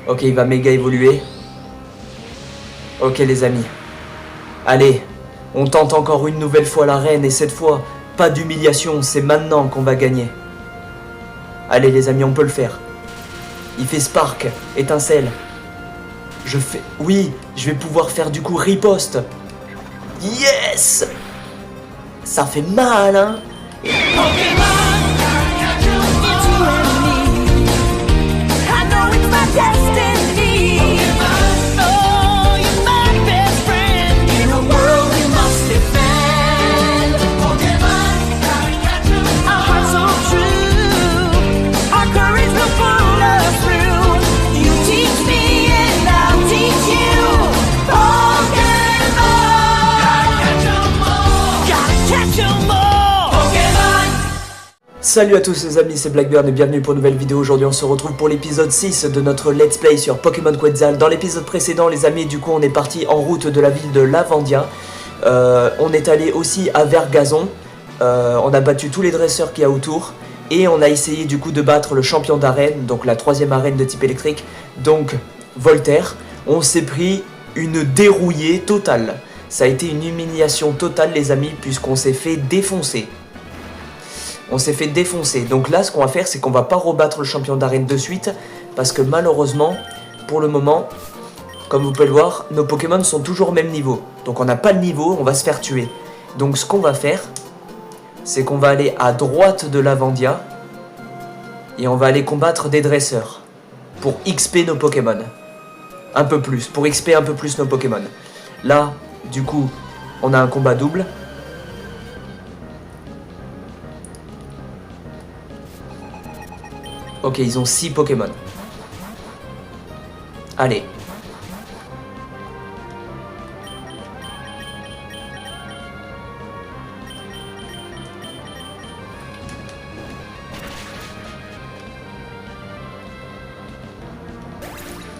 Ok, il va méga évoluer. Ok les amis. Allez, on tente encore une nouvelle fois l'arène et cette fois, pas d'humiliation, c'est maintenant qu'on va gagner. Allez les amis, on peut le faire. Il fait Spark, étincelle. Oui, je vais pouvoir faire du coup riposte. Yes! Ça fait mal, hein? Salut à tous les amis, c'est Blackburn et bienvenue pour une nouvelle vidéo. Aujourd'hui on se retrouve pour l'épisode 6 de notre Let's Play sur Pokémon Quetzal. Dans l'épisode précédent les amis, du coup on est parti en route de la ville de Lavandia. On est allé aussi à Vergazon. On a battu tous les dresseurs qu'il y a autour. Et on a essayé du coup de battre le champion d'arène, donc la troisième arène de type électrique, donc Voltaire. On s'est pris une dérouillée totale. Ça a été une humiliation totale les amis, puisqu'on s'est fait défoncer. On s'est fait défoncer. Donc là, ce qu'on va faire, c'est qu'on va pas rebattre le champion d'arène de suite. Parce que malheureusement, pour le moment, comme vous pouvez le voir, nos Pokémon sont toujours au même niveau. Donc on n'a pas le niveau, on va se faire tuer. Donc ce qu'on va faire, c'est qu'on va aller à droite de Lavandia. Et on va aller combattre des dresseurs. Pour XP nos Pokémon. Un peu plus. Pour XP un peu plus nos Pokémon. Là, du coup, on a un combat double. Ok, ils ont 6 Pokémon. Allez.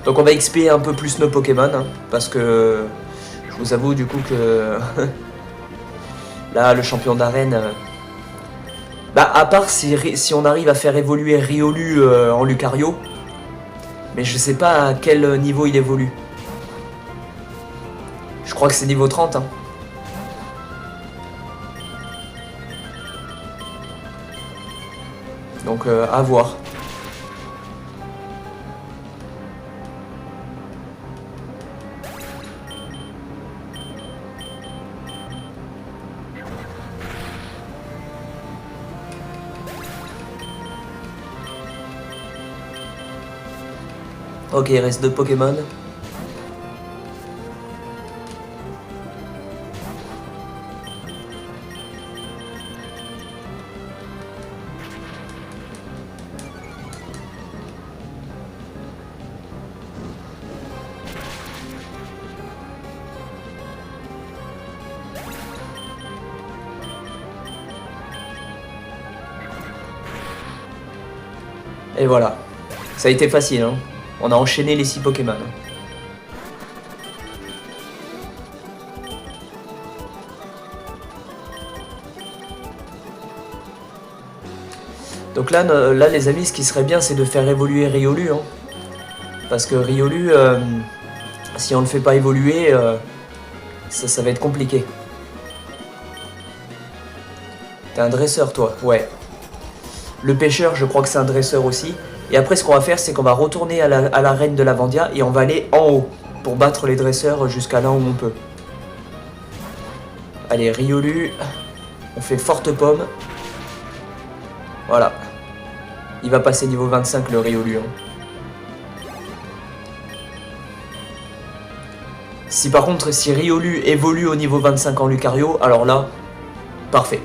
Donc on va XP un peu plus nos Pokémon, hein, parce que je vous avoue du coup que là le champion d'arène... Bah à part si on arrive à faire évoluer Riolu en Lucario. Mais je sais pas à quel niveau il évolue. Je crois que c'est niveau 30 hein. Donc à voir. Ok, il reste 2 Pokémon. Et voilà. Ça a été facile, hein. On a enchaîné les 6 Pokémon. Donc là les amis, ce qui serait bien, c'est de faire évoluer Riolu. Hein. Parce que Riolu, si on ne le fait pas évoluer, ça va être compliqué. T'es un dresseur, toi? Ouais. Le pêcheur, je crois que c'est un dresseur aussi. Et après, ce qu'on va faire, c'est qu'on va retourner à l'arène de Lavandia et on va aller en haut pour battre les dresseurs jusqu'à là où on peut. Allez, Riolu, on fait forte pomme. Voilà. Il va passer niveau 25, le Riolu. Hein. Si par contre, si Riolu évolue au niveau 25 en Lucario, alors là, parfait.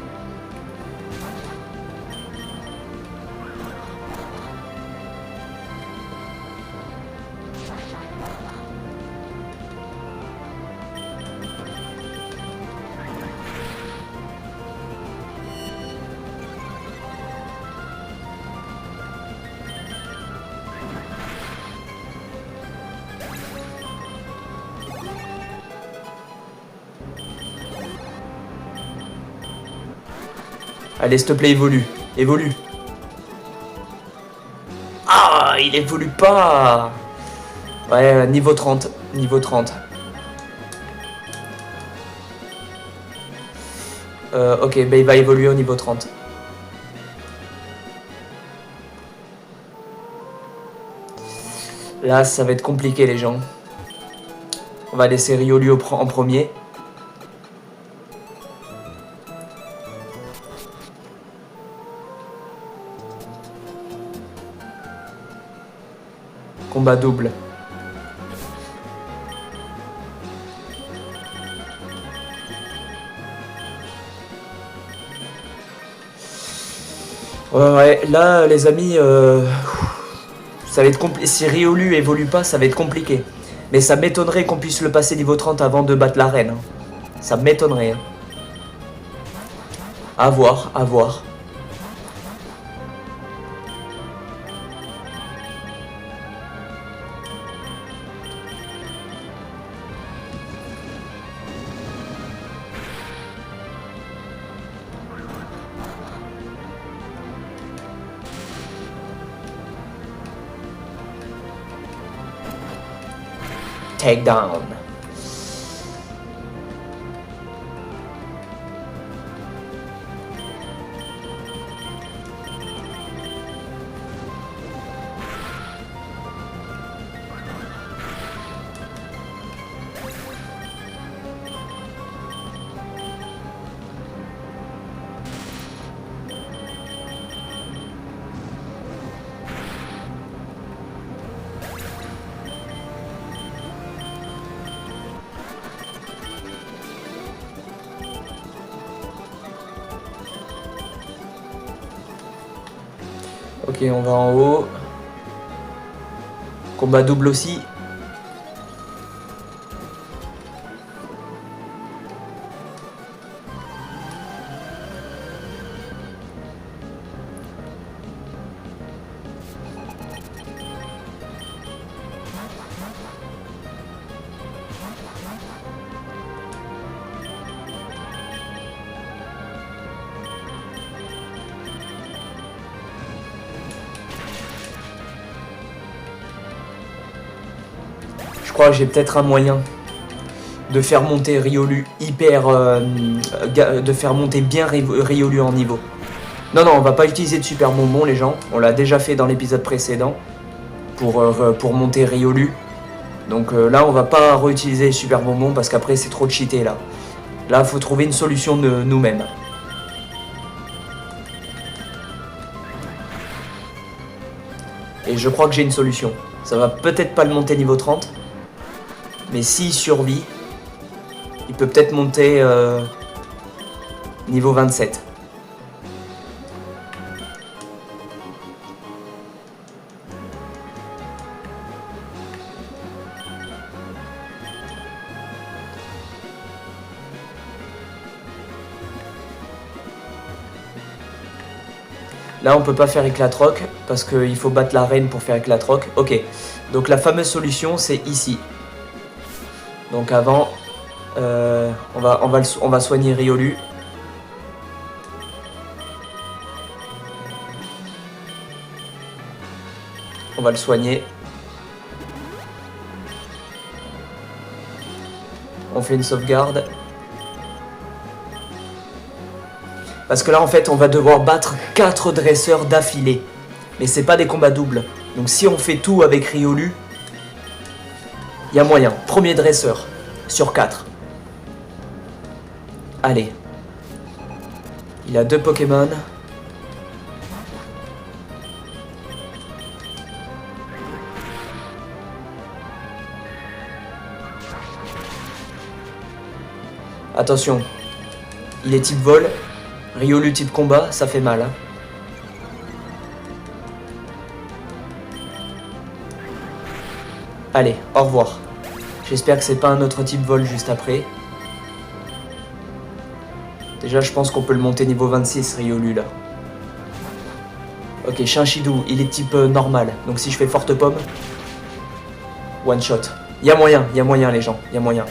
Allez, s'il te plaît, évolue. Évolue. Ah, il évolue pas. Ouais, niveau 30. Niveau 30. Ok, bah il va évoluer au niveau 30. Là, ça va être compliqué, les gens. On va laisser Riolu en premier. Combat double. Ouais, là, les amis, ça va être compliqué. Si Riolu évolue pas, ça va être compliqué. Mais ça m'étonnerait qu'on puisse le passer niveau 30 avant de battre la reine. Hein. Ça m'étonnerait. Hein. À voir, à voir. Takedown. Ok, on va en haut. Combat double aussi. Je crois que j'ai peut-être un moyen de faire monter Riolu de faire monter bien Riolu en niveau. Non, on va pas utiliser de super bonbon, les gens. On l'a déjà fait dans l'épisode précédent pour monter Riolu. Donc là, on va pas réutiliser les super bonbons parce qu'après, c'est trop cheaté là. Là, il faut trouver une solution de nous-mêmes. Et je crois que j'ai une solution. Ça va peut-être pas le monter niveau 30. Mais s'il survit, il peut peut-être monter niveau 27. Là, on peut pas faire éclat-roc parce qu'il faut battre la reine pour faire éclat-roc. Ok, donc la fameuse solution, c'est ici. Donc avant, on va soigner Riolu. On va le soigner. On fait une sauvegarde. Parce que là, en fait, on va devoir battre 4 dresseurs d'affilée. Mais c'est pas des combats doubles. Donc si on fait tout avec Riolu, il y a moyen. Premier dresseur sur 4. Allez. Il a 2 Pokémon. Attention. Il est type vol. Riolu type combat, ça fait mal. Hein. Allez, au revoir. J'espère que c'est pas un autre type vol juste après. Déjà, je pense qu'on peut le monter niveau 26, Riolu, là. Ok, Chinchidou, il est type normal. Donc si je fais forte pomme, one shot. Il y a moyen les gens, il y a moyen.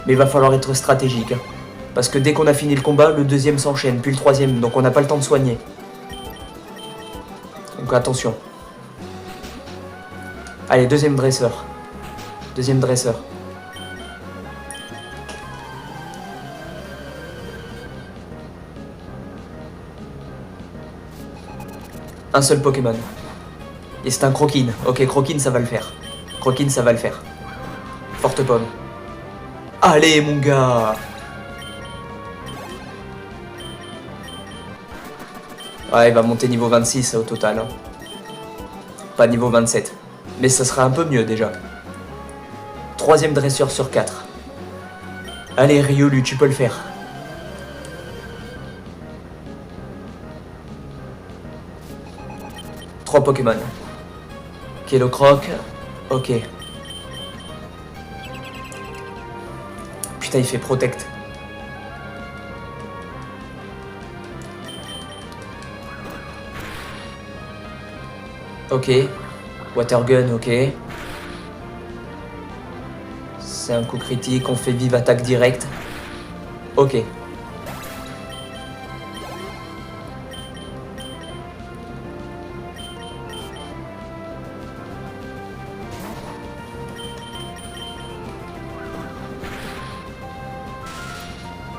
Mais il va falloir être stratégique. Hein. Parce que dès qu'on a fini le combat, le deuxième s'enchaîne, puis le troisième, donc on n'a pas le temps de soigner. Donc attention. Allez, deuxième dresseur. Deuxième dresseur. Un seul Pokémon. Et c'est un Croquine. Ok, Croquine, ça va le faire. Croquine, ça va le faire. Forte pomme. Allez, mon gars! Ouais, il va monter niveau 26 au total. Hein. Pas niveau 27. Mais ça sera un peu mieux déjà. Troisième dresseur sur 4. Allez, Riolu, tu peux le faire. Trois Pokémon. Kellocroc. Ok. Putain, il fait Protect. Ok. Water Gun, ok. C'est un coup critique, on fait vive attaque directe. Ok.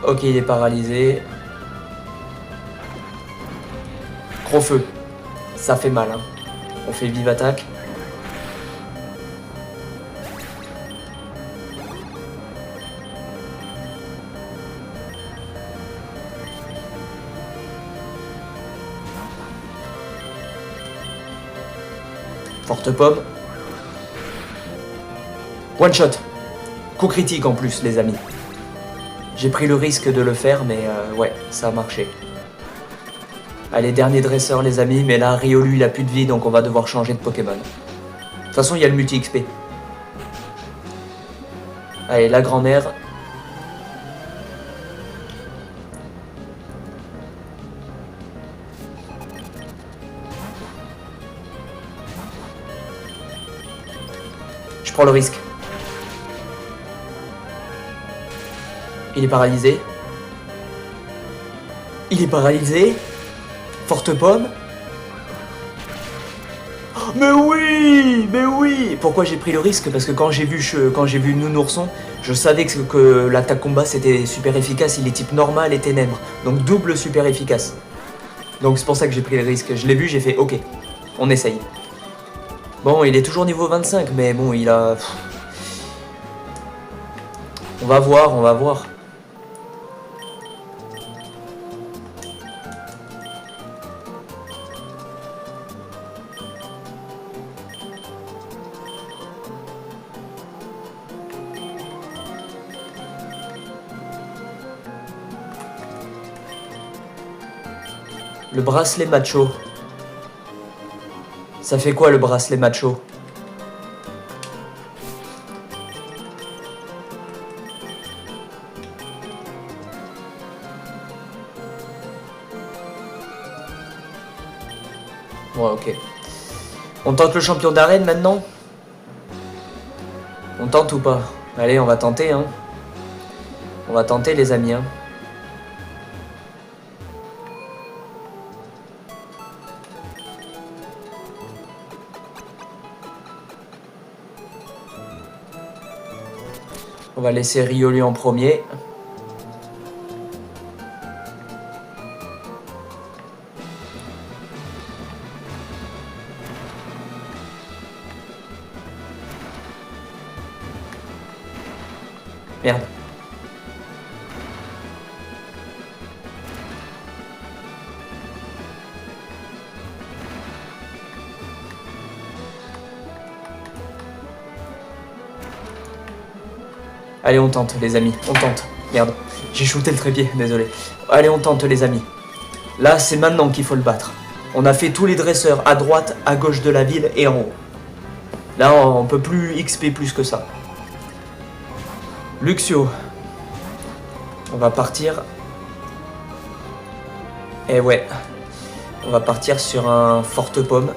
Ok, il est paralysé. Gros feu. Ça fait mal, hein. On fait vive attaque. Forte pomme. One shot. Coup critique en plus, les amis. J'ai pris le risque de le faire, mais ouais, ça a marché. Allez, dernier dresseur, les amis. Mais là, Riolu, il a plus de vie, donc on va devoir changer de Pokémon. De toute façon, il y a le multi-XP. Allez, la grand-mère. Je prends le risque. Il est paralysé. Il est paralysé. Forte pomme. Oh, mais oui. Mais oui. Pourquoi j'ai pris le risque? Parce que quand j'ai vu Nounourson, je savais que l'attaque combat c'était super efficace. Il est type normal et ténèbres. Donc double super efficace. Donc c'est pour ça que j'ai pris le risque. Je l'ai vu, j'ai fait ok. On essaye. Bon, il est toujours niveau 25, mais bon, il a... On va voir, on va voir. Le bracelet macho. Ça fait quoi le bracelet macho? Ouais, ok. On tente le champion d'arène maintenant? On tente ou pas? Allez, on va tenter, hein. On va tenter, les amis, hein. On va laisser Riolu en premier. Merde. Allez, on tente, les amis. On tente. Merde. J'ai shooté le trépied, désolé. Allez, on tente, les amis. Là, c'est maintenant qu'il faut le battre. On a fait tous les dresseurs à droite, à gauche de la ville et en haut. Là, on peut plus XP plus que ça. Luxio. On va partir. Eh ouais. On va partir sur un forte pomme.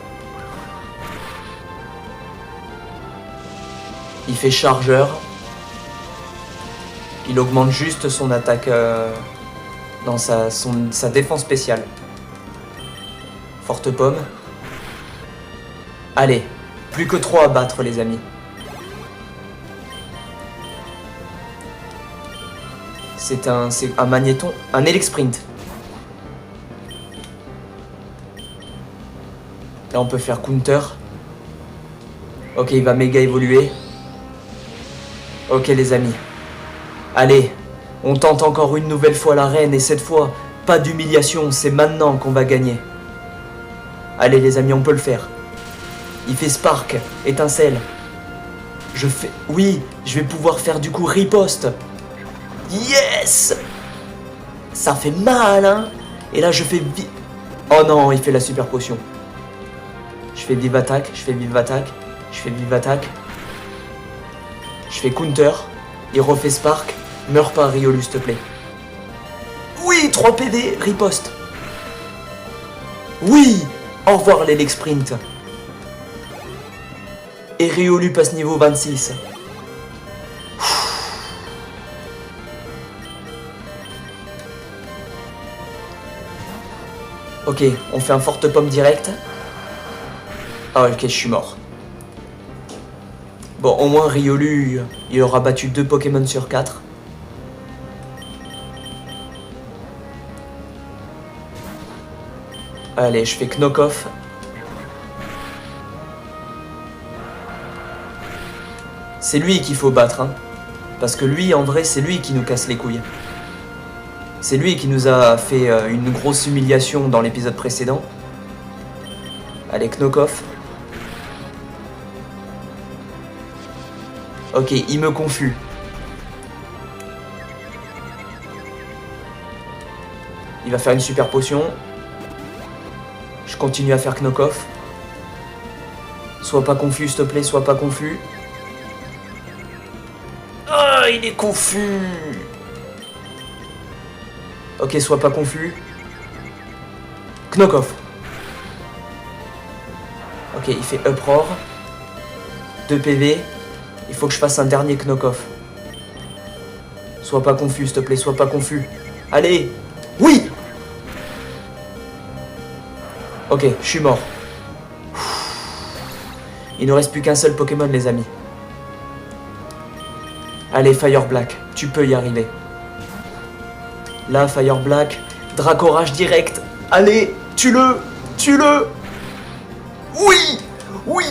Il fait chargeur. Il augmente juste son attaque dans sa défense spéciale. Forte pomme. Allez, plus que 3 à battre, les amis. C'est un magnéton, un Elexprint. Là on peut faire counter. Ok, il va méga évoluer. Ok les amis. Allez, on tente encore une nouvelle fois la reine et cette fois, pas d'humiliation, c'est maintenant qu'on va gagner. Allez les amis, on peut le faire. Il fait spark, étincelle. Je fais... Oui, je vais pouvoir faire du coup riposte. Yes! Ça fait mal, hein? Et là, je fais... Oh non, il fait la super potion. Je fais vive attaque, je fais vive attaque, je fais vive attaque. Je fais counter. Il refait spark. Meurs pas, Riolu, s'il te plaît. Oui, 3 PV, riposte. Oui! Au revoir, l'Elexprint. Et Riolu passe niveau 26. Ok, on fait un forte pomme direct. Ah ok, je suis mort. Bon, au moins Riolu, il aura battu 2 Pokémon sur 4. Allez, je fais knock-off. C'est lui qu'il faut battre, hein. Parce que lui, en vrai, c'est lui qui nous casse les couilles. C'est lui qui nous a fait une grosse humiliation dans l'épisode précédent. Allez, knock-off. Ok, il me confus. Il va faire une super potion. Je continue à faire knock-off. Sois pas confus, s'il te plaît, sois pas confus. Ah, il est confus. Ok, sois pas confus. Knock-off. Ok, il fait uproar. 2 PV. Il faut que je fasse un dernier knock-off. Sois pas confus, s'il te plaît, sois pas confus. Allez. Oui. Ok, je suis mort. Il ne reste plus qu'un seul Pokémon, les amis. Allez, Fire Black, tu peux y arriver. Là, Fire Black, Dracorage direct. Allez, tue-le, tue-le. Oui, oui.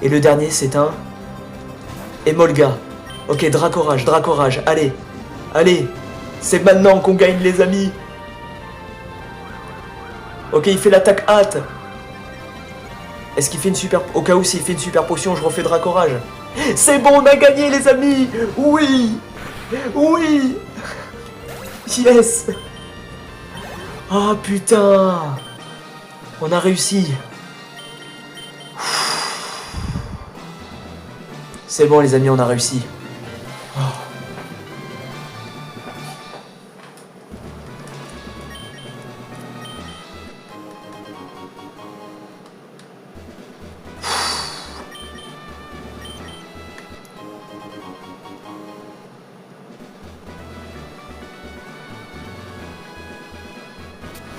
Et le dernier, c'est un Emolga. Ok, Dracorage, Dracorage, allez, allez. C'est maintenant qu'on gagne, les amis. Ok, il fait l'attaque hâte. Est-ce qu'il fait une super... Au cas où, s'il fait une super potion, je refais Dracorage. C'est bon, on a gagné, les amis. Oui. Oui. Yes. Oh, putain. On a réussi. C'est bon, les amis, on a réussi. Oh.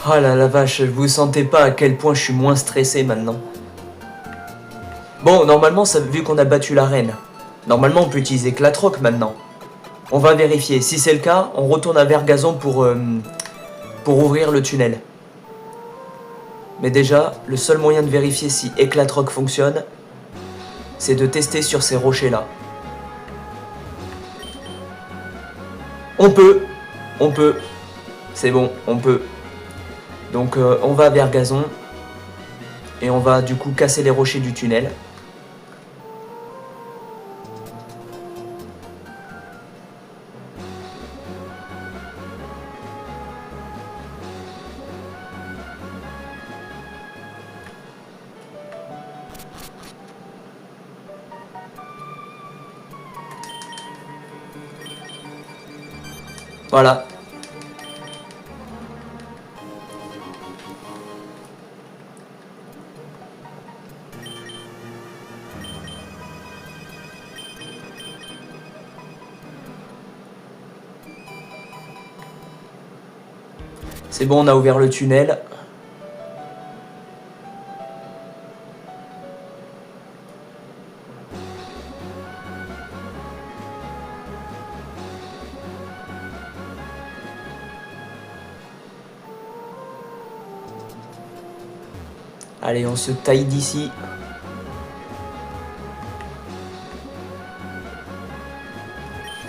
Oh là la vache, vous sentez pas à quel point je suis moins stressé maintenant. Bon, normalement, vu qu'on a battu la reine, normalement on peut utiliser Klatroc maintenant. On va vérifier. Si c'est le cas, on retourne à Vergazon pour ouvrir le tunnel. Mais déjà, le seul moyen de vérifier si Éclatroc fonctionne, c'est de tester sur ces rochers-là. On peut, c'est bon, on peut. Donc on va à Vergazon et on va du coup casser les rochers du tunnel. Voilà. C'est bon, on a ouvert le tunnel. Allez, on se taille d'ici.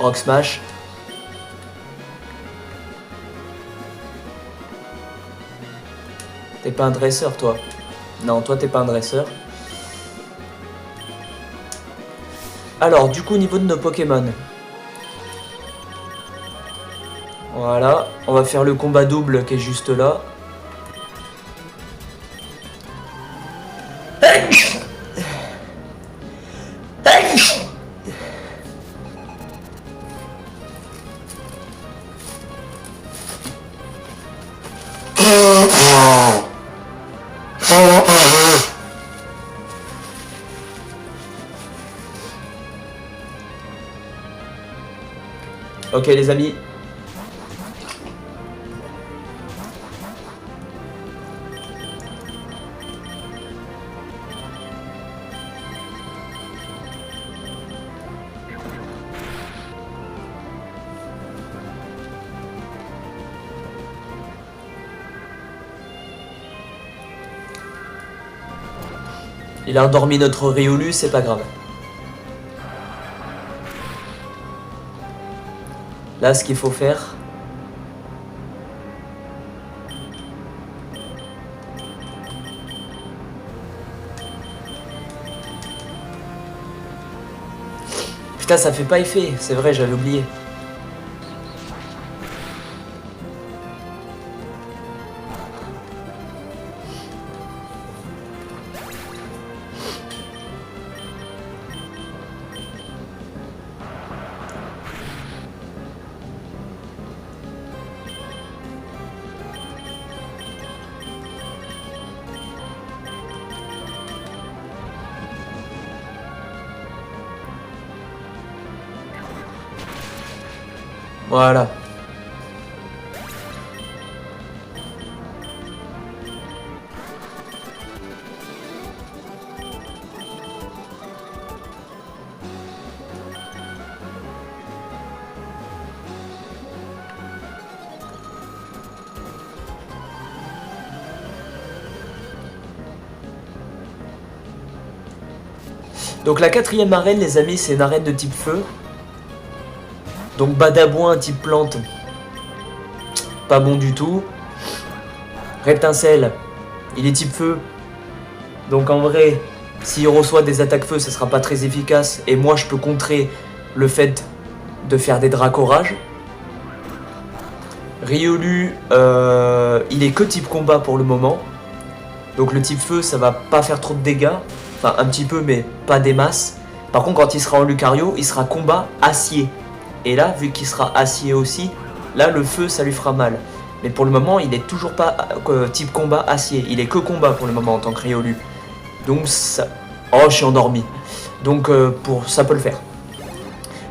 Rock Smash. T'es pas un dresseur, toi. Non, toi, t'es pas un dresseur. Alors, du coup, au niveau de nos Pokémon. Voilà. On va faire le combat double qui est juste là. Ok les amis. Il a endormi notre Riolu, c'est pas grave. Là, ce qu'il faut faire... Putain, ça fait pas effet. C'est vrai, j'avais oublié. Voilà. Donc la quatrième arène, les amis, c'est une arène de type feu. Donc Badabouin, type plante. Pas bon du tout. Reptincelle, il est type feu. Donc en vrai, s'il reçoit des attaques feu, ça sera pas très efficace. Et moi, je peux contrer le fait de faire des dracorages. Riolu, il est que type combat pour le moment. Donc le type feu, ça va pas faire trop de dégâts. Enfin, un petit peu, mais pas des masses. Par contre, quand il sera en Lucario, il sera combat acier. Et là, vu qu'il sera acier aussi, là, le feu, ça lui fera mal. Mais pour le moment, il est toujours pas type combat acier. Il est que combat pour le moment en tant que Riolu. Donc ça... Oh, je suis endormi. Donc ça peut le faire.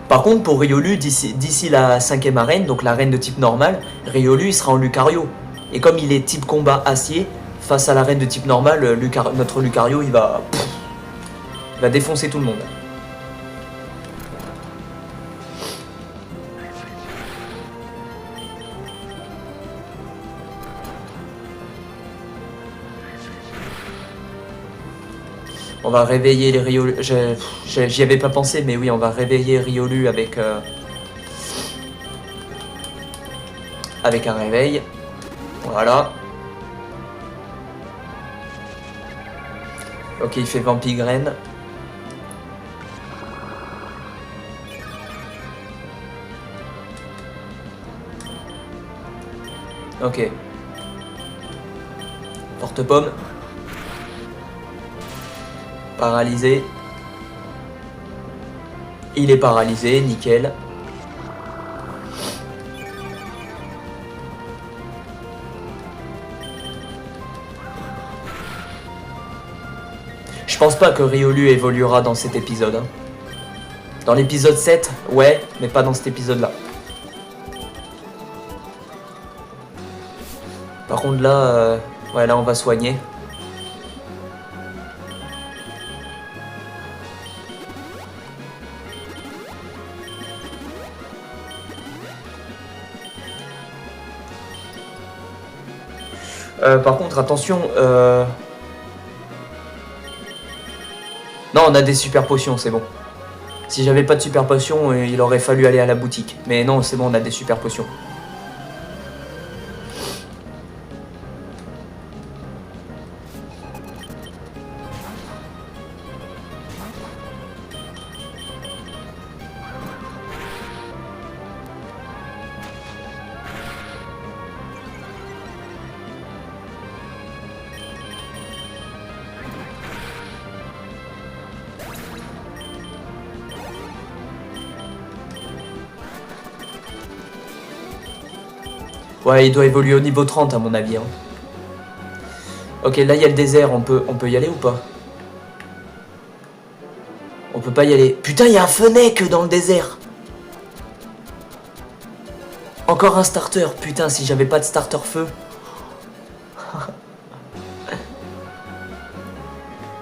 Par contre, pour Riolu, d'ici la 5ème arène, donc l'arène de type normal, Riolu, il sera en Lucario. Et comme il est type combat acier, face à l'arène de type normal, notre Lucario, il va défoncer tout le monde. On va réveiller les Riolu. J'y avais pas pensé, mais oui, on va réveiller Riolu avec un réveil. Voilà. Ok, il fait Vampigraine. Ok. Porte-pomme. Paralysé. Il est paralysé, nickel. Je pense pas que Riolu évoluera dans cet épisode. Hein. Dans l'épisode 7, ouais, mais pas dans cet épisode-là. Par contre là, ouais, là on va soigner. Par contre, attention, Non, on a des super potions, c'est bon. Si j'avais pas de super potions, il aurait fallu aller à la boutique. Mais non, c'est bon, on a des super potions. Ouais, il doit évoluer au niveau 30 à mon avis. Hein. Ok, là il y a le désert, on peut y aller ou pas? On peut pas y aller. Putain, il y a un Fennec dans le désert. Encore un starter. Putain, si j'avais pas de starter feu.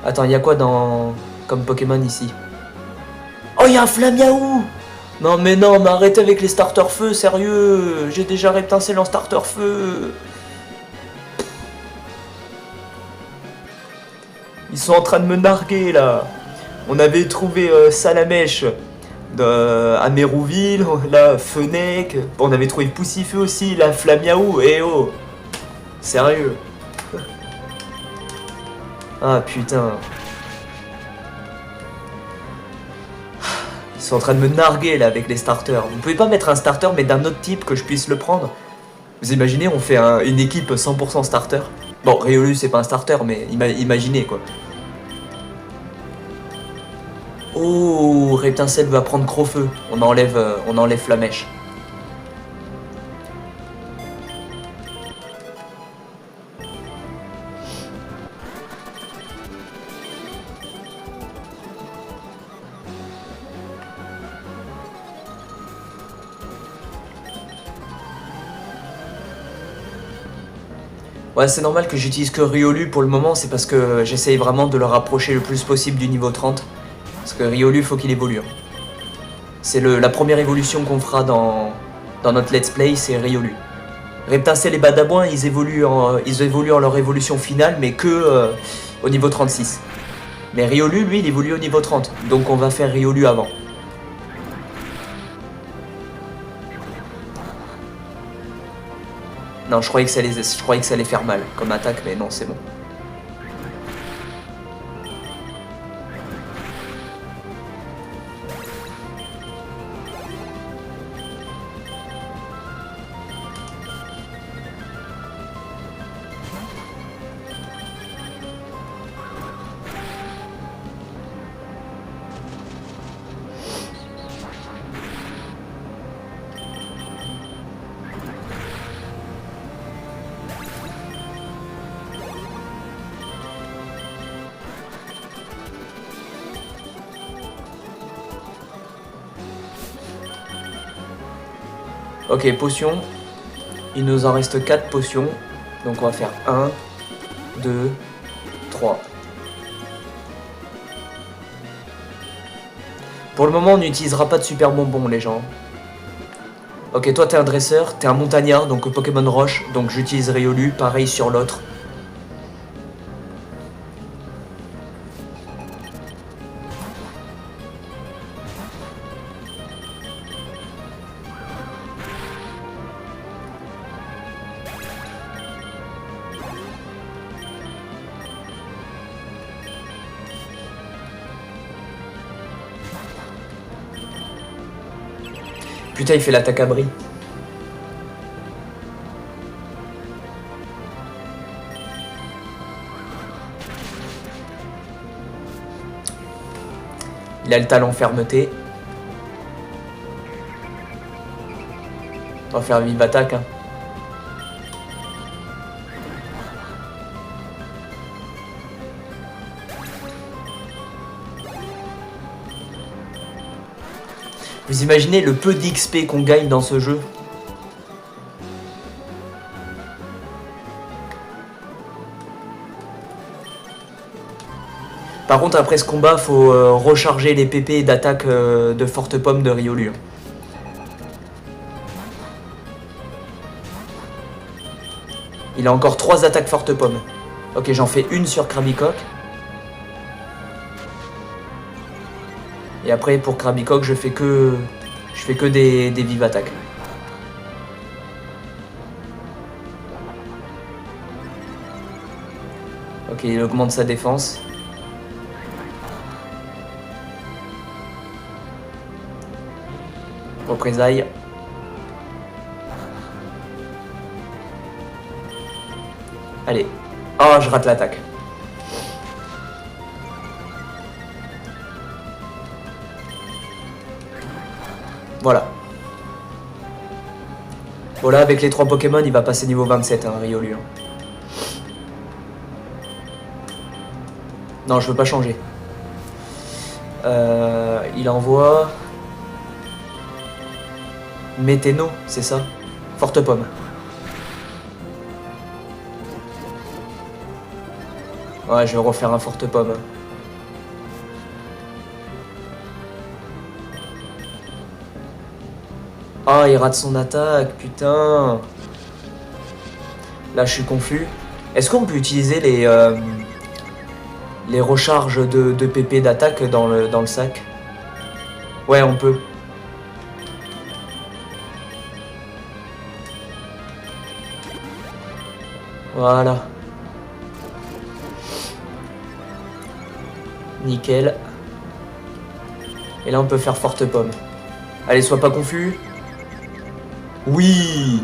Attends, il y a quoi dans comme Pokémon ici? Oh, il y a un Flamiaou. Non mais non, mais arrêtez avec les starters feu, sérieux. J'ai déjà Reptincelle en starter feu. Ils sont en train de me narguer là. On avait trouvé Salamèche à Mérouville, là Fennec. On avait trouvé Poussifeu aussi, là Flamiaou. Eh oh. Sérieux. Ah putain. Ils sont en train de me narguer là avec les starters. Vous pouvez pas mettre un starter mais d'un autre type que je puisse le prendre? Vous imaginez, on fait une équipe 100% starter. Bon, Riolu c'est pas un starter mais imaginez quoi. Oh, Reptincelle va prendre Crofeu. On enlève Flamèche. Ouais, c'est normal que j'utilise que Riolu pour le moment, c'est parce que j'essaye vraiment de le rapprocher le plus possible du niveau 30. Parce que Riolu, faut qu'il évolue. C'est la première évolution qu'on fera dans notre let's play, c'est Riolu. Reptincelle et Badabouin, ils évoluent en leur évolution finale, mais que au niveau 36. Mais Riolu, lui, il évolue au niveau 30. Donc on va faire Riolu avant. Non, je croyais que ça allait faire mal comme attaque, mais non, c'est bon. Ok, potions. Il nous en reste 4 potions. Donc on va faire 1, 2, 3. Pour le moment, on n'utilisera pas de super bonbons, les gens. Ok, toi t'es un dresseur, t'es un montagnard, donc Pokémon Roche. Donc j'utilise Riolu, pareil sur l'autre. Putain, il fait l'attaque à bris. Il a le talent fermeté. On va faire vive attaque. Hein. Vous imaginez le peu d'XP qu'on gagne dans ce jeu? Par contre, après ce combat, faut recharger les PP d'attaque de Forte Pomme de Riolu. Il a encore 3 attaques Forte Pomme. Ok, j'en fais une sur Krabicock. Et après pour Krabicock je fais que des vives attaques. Ok, il augmente sa défense. Représailles. Allez. Oh, je rate l'attaque. Voilà. Bon là, avec les 3 Pokémon, il va passer niveau 27, hein, Riolu. Non, je veux pas changer. Il envoie... Météno, c'est ça? Forte pomme. Ouais, je vais refaire un forte pomme. Ah, il rate son attaque, putain. Là, je suis confus. Est-ce qu'on peut utiliser les recharges de PP d'attaque dans le sac? Ouais, on peut. Voilà. Nickel. Et là, on peut faire forte pomme. Allez, sois pas confus. Oui.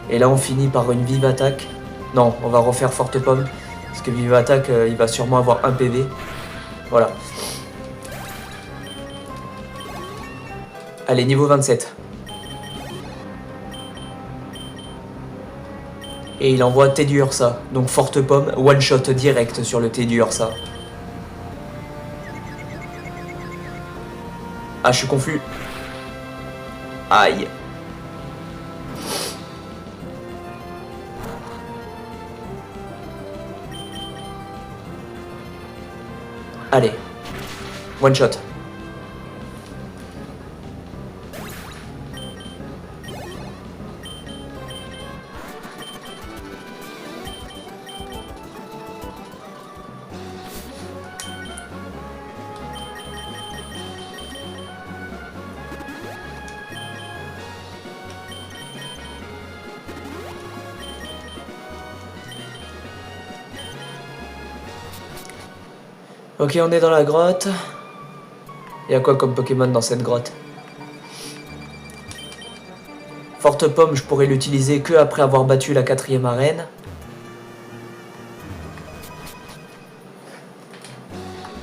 Et là, on finit par une vive attaque. Non, on va refaire forte pomme. Parce que vive attaque, il va sûrement avoir 1 PV. Voilà. Allez, niveau 27. Et il envoie Teddiursa. Donc forte pomme, one shot direct sur le Teddiursa. Ah, je suis confus. Aïe. Allez. One shot. Ok, on est dans la grotte. Il y a quoi comme Pokémon dans cette grotte? Forte pomme, je pourrais l'utiliser que après avoir battu la 4e arène.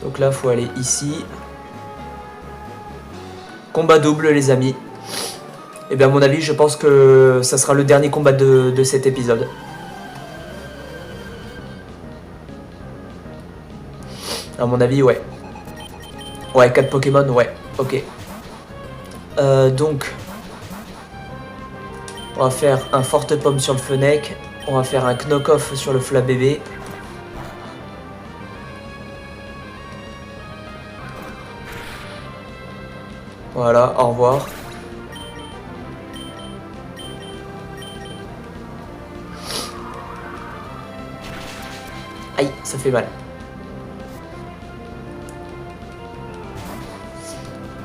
Donc là, faut aller ici. Combat double, les amis. Et bien, à mon avis, je pense que ça sera le dernier combat de cet épisode. À mon avis, ouais. Ouais, 4 Pokémon, ouais. Ok. Donc, on va faire un forte pomme sur le Fennec. On va faire un knock-off sur le Flabébé. Voilà, au revoir. Aïe, ça fait mal.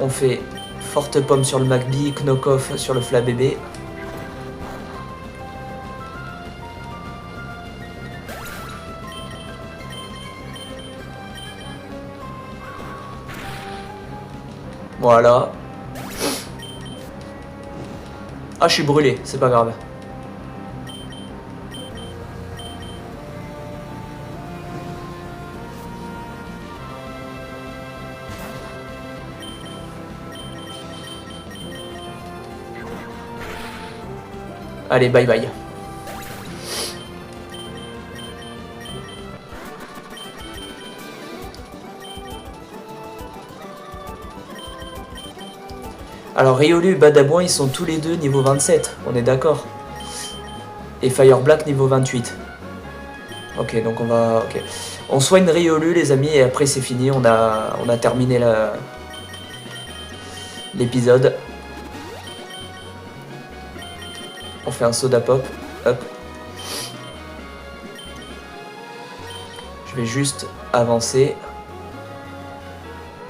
On fait forte pomme sur le Magby, knock-off sur le Flabébé. Voilà. Ah, je suis brûlé, c'est pas grave. Allez, bye bye. Alors Riolu et Badabouin, ils sont tous les deux niveau 27, on est d'accord. Et Fire Black niveau 28. Ok, donc on va... Ok. On soigne Riolu, les amis, et après c'est fini, on a terminé l'épisode. On fait un soda pop. Hop. Je vais juste avancer.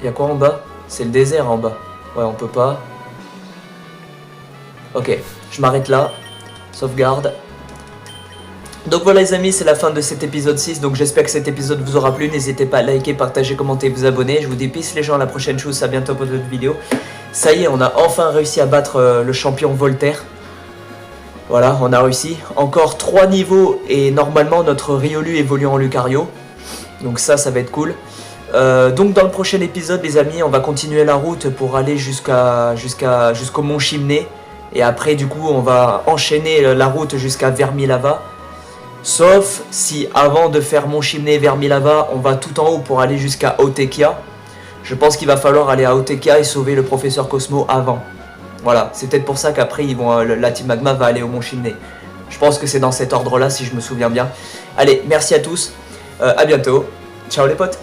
Il y a quoi en bas? C'est le désert en bas. Ouais, on peut pas. Ok, je m'arrête là. Sauvegarde. Donc voilà les amis, c'est la fin de cet épisode 6. Donc j'espère que cet épisode vous aura plu. N'hésitez pas à liker, partager, commenter, vous abonner. Je vous dis peace les gens, à la prochaine chose. À bientôt pour d'autres vidéos. Ça y est, on a enfin réussi à battre le champion Voltaire. Voilà, on a réussi. Encore 3 niveaux et normalement notre Riolu évolue en Lucario. Donc ça va être cool. Donc dans le prochain épisode les amis, on va continuer la route pour aller jusqu'au Mont Chimney. Et après du coup on va enchaîner la route jusqu'à Vermilava. Sauf si avant de faire Mont Chimney et Vermilava, on va tout en haut pour aller jusqu'à Otekia. Je pense qu'il va falloir aller à Otekia et sauver le professeur Cosmo avant. Voilà, c'est peut-être pour ça qu'après la Team Magma va aller au Mont Chimney. Je pense que c'est dans cet ordre là si je me souviens bien. Allez, merci à tous, à bientôt, ciao les potes.